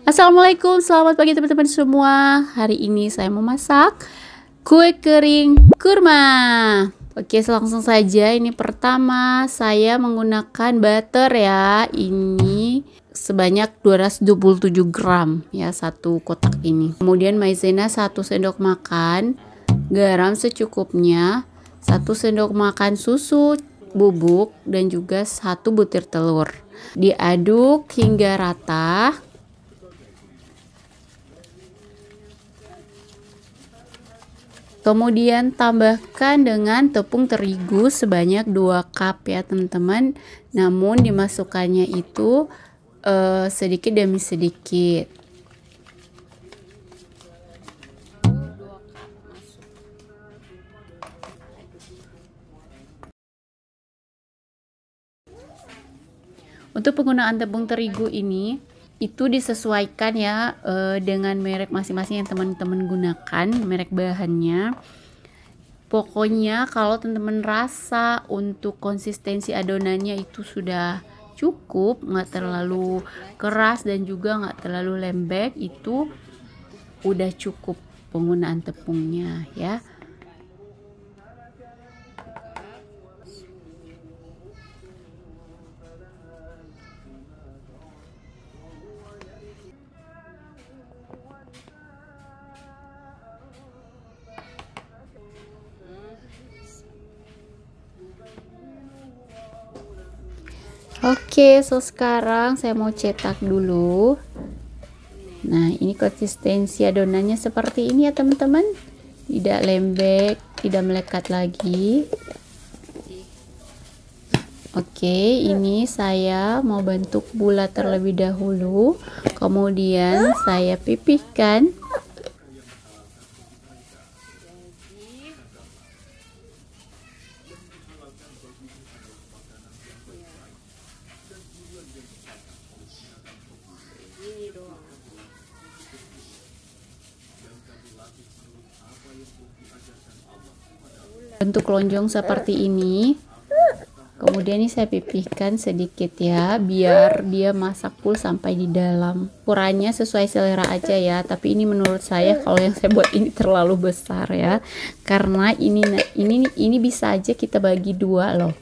Assalamualaikum, selamat pagi teman-teman semua. Hari ini saya mau masak kue kering kurma. Oke, langsung saja. Ini pertama saya menggunakan butter ya. Ini sebanyak 227 gram ya, satu kotak ini. Kemudian maizena 1 sendok makan, garam secukupnya, 1 sendok makan susu bubuk, dan juga 1 butir telur. Diaduk hingga rata. Kemudian tambahkan dengan tepung terigu sebanyak 2 cup ya teman-teman. Namun dimasukkannya itu sedikit demi sedikit. Untuk penggunaan tepung terigu ini itu disesuaikan ya dengan merek masing-masing yang teman-teman gunakan, merek bahannya. Pokoknya kalau teman-teman rasa untuk konsistensi adonannya itu sudah cukup, nggak terlalu keras dan juga nggak terlalu lembek, itu udah cukup penggunaan tepungnya ya. Oke, sekarang saya mau cetak dulu. Nah, ini konsistensi adonannya seperti ini ya teman-teman. Tidak lembek, tidak melekat lagi. Oke, ini saya mau bentuk bulat terlebih dahulu. Kemudian saya pipihkan. Bentuk lonjong seperti ini. Kemudian ini saya pipihkan sedikit ya, biar dia masak full sampai di dalam. Ukurannya sesuai selera aja ya, tapi ini menurut saya kalau yang saya buat ini terlalu besar ya. Karena ini bisa aja kita bagi dua loh.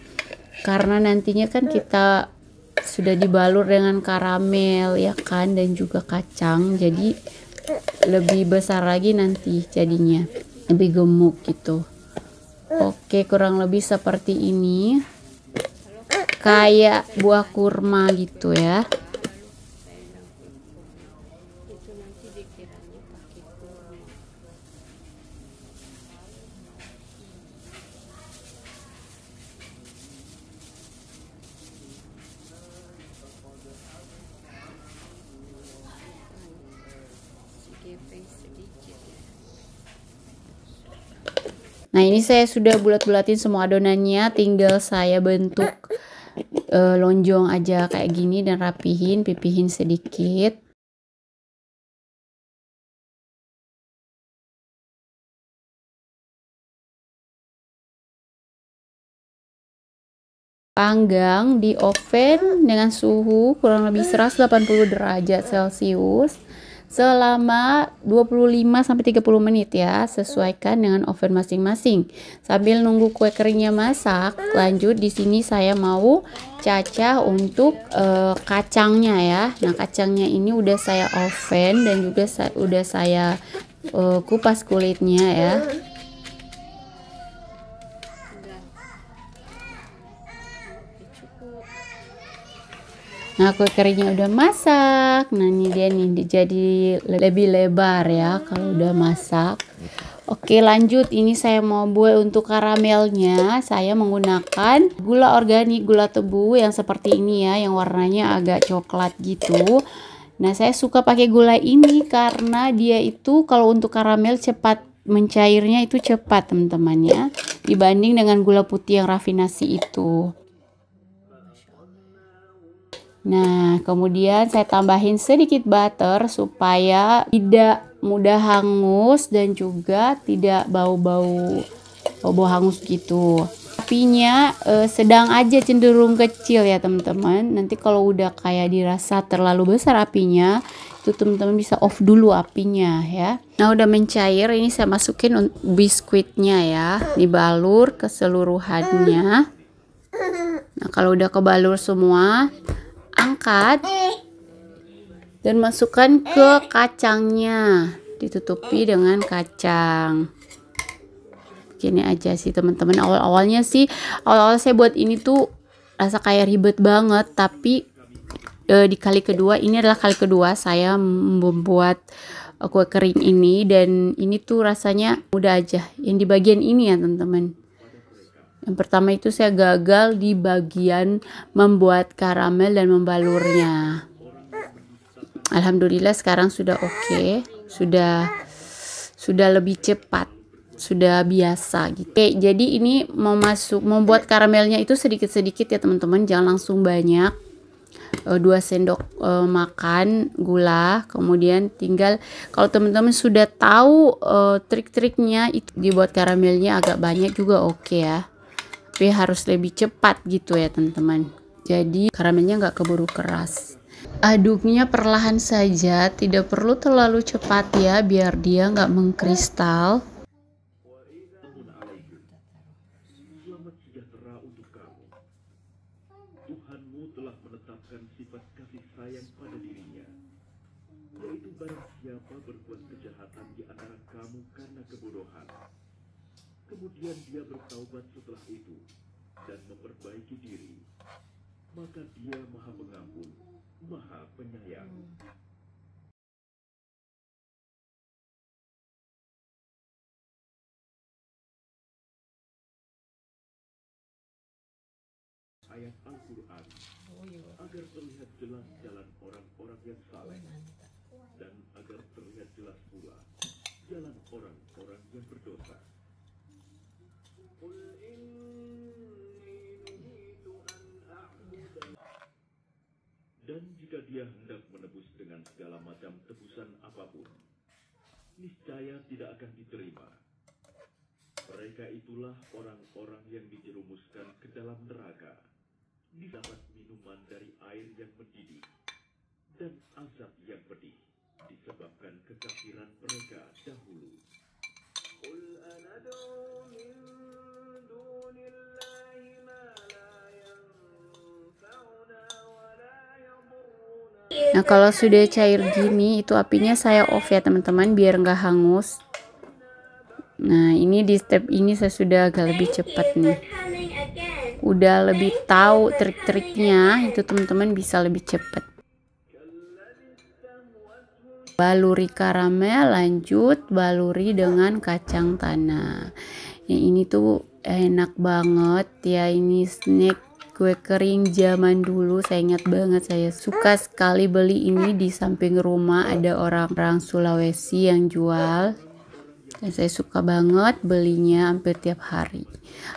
Karena nantinya kan kita sudah dibalur dengan karamel ya kan, dan juga kacang. Jadi lebih besar lagi nanti jadinya, lebih gemuk gitu. Oke, kurang lebih seperti ini, kayak buah kurma gitu ya. Nah, ini saya sudah bulat-bulatin semua adonannya, tinggal saya bentuk lonjong aja kayak gini dan rapihin, pipihin sedikit. Panggang di oven dengan suhu kurang lebih 180 derajat Celcius selama 25-30 menit ya, sesuaikan dengan oven masing-masing. Sambil nunggu kue keringnya masak, lanjut di sini saya mau cacah untuk kacangnya ya. Nah, kacangnya ini udah saya oven dan juga udah saya kupas kulitnya ya. Nah, kue keringnya udah masak. Nah, ini dia nih, jadi lebih lebar ya kalau udah masak. Oke, lanjut. Ini saya mau buat untuk karamelnya. Saya menggunakan gula organik, gula tebu yang seperti ini ya, yang warnanya agak coklat gitu. Nah, saya suka pakai gula ini karena dia itu kalau untuk karamel cepat mencairnya, itu cepat teman-teman ya, dibanding dengan gula putih yang rafinasi itu. Nah, kemudian saya tambahin sedikit butter supaya tidak mudah hangus dan juga tidak bau-bau hangus gitu. Apinya sedang aja, cenderung kecil ya teman-teman. Nanti kalau udah kayak dirasa terlalu besar apinya, Tuh teman-teman bisa off dulu apinya ya. Nah udah mencair, ini saya masukin biskuitnya ya, dibalur keseluruhannya. Nah kalau udah kebalur semua, angkat dan masukkan ke kacangnya, ditutupi dengan kacang. Begini aja sih teman-teman. Awal-awalnya saya buat ini tuh rasa kayak ribet banget, tapi di kali kedua, ini adalah kali kedua saya membuat kue kering ini, dan ini tuh rasanya mudah aja. Yang di bagian ini ya teman-teman, yang pertama itu saya gagal di bagian membuat karamel dan membalurnya. Alhamdulillah sekarang sudah oke, sudah lebih cepat, sudah biasa gitu. Oke, jadi ini membuat karamelnya itu sedikit-sedikit ya teman-teman, jangan langsung banyak. 2 sendok makan gula, kemudian tinggal kalau teman-teman sudah tahu trik-triknya itu dibuat karamelnya agak banyak juga oke ya, tapi harus lebih cepat gitu ya teman-teman, jadi karamelnya nggak keburu keras. Aduknya perlahan saja, tidak perlu terlalu cepat ya, biar dia nggak mengkristal. Tuhanmu telah menetapkan sifat kasih sayang pada dirinya, yaitu barang siapa berbuat kejahatan di antara kamu karena kebodohan, kemudian dia bertaubat setelah itu dan memperbaiki diri, maka dia maha pengampun, maha penyayang. Ayat Al-Quran agar terlihat jelas jalan orang-orang yang saleh dan agar terlihat jelas pula jalan orang-orang yang berdosa. Dan jika dia hendak menebus dengan segala macam tebusan apapun, niscaya tidak akan diterima. Mereka itulah orang-orang yang dijerumuskan ke dalam neraka, didapat minuman dari air yang mendidih, dan azab yang pedih disebabkan kekafiran mereka dahulu. Nah kalau sudah cair gini, itu apinya saya off ya teman-teman, biar nggak hangus. Nah ini di step ini saya sudah agak lebih cepat nih, udah lebih tahu trik-triknya, itu teman-teman bisa lebih cepat. Baluri karamel, lanjut baluri dengan kacang tanah. Yang ini tuh enak banget ya, ini snack kue kering zaman dulu. Saya ingat banget, saya suka sekali beli ini, di samping rumah ada orang-orang Sulawesi yang jual. Dan saya suka banget belinya hampir tiap hari.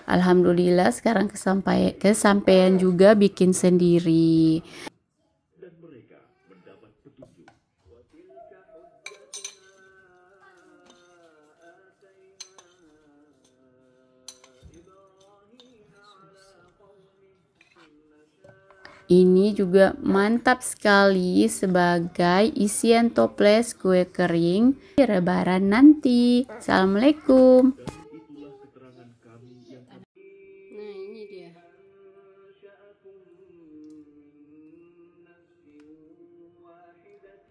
Alhamdulillah sekarang kesampaian juga bikin sendiri. Dan mereka mendapat petunjuk. Ini juga mantap sekali sebagai isian toples kue kering di Lebaran nanti. Assalamualaikum.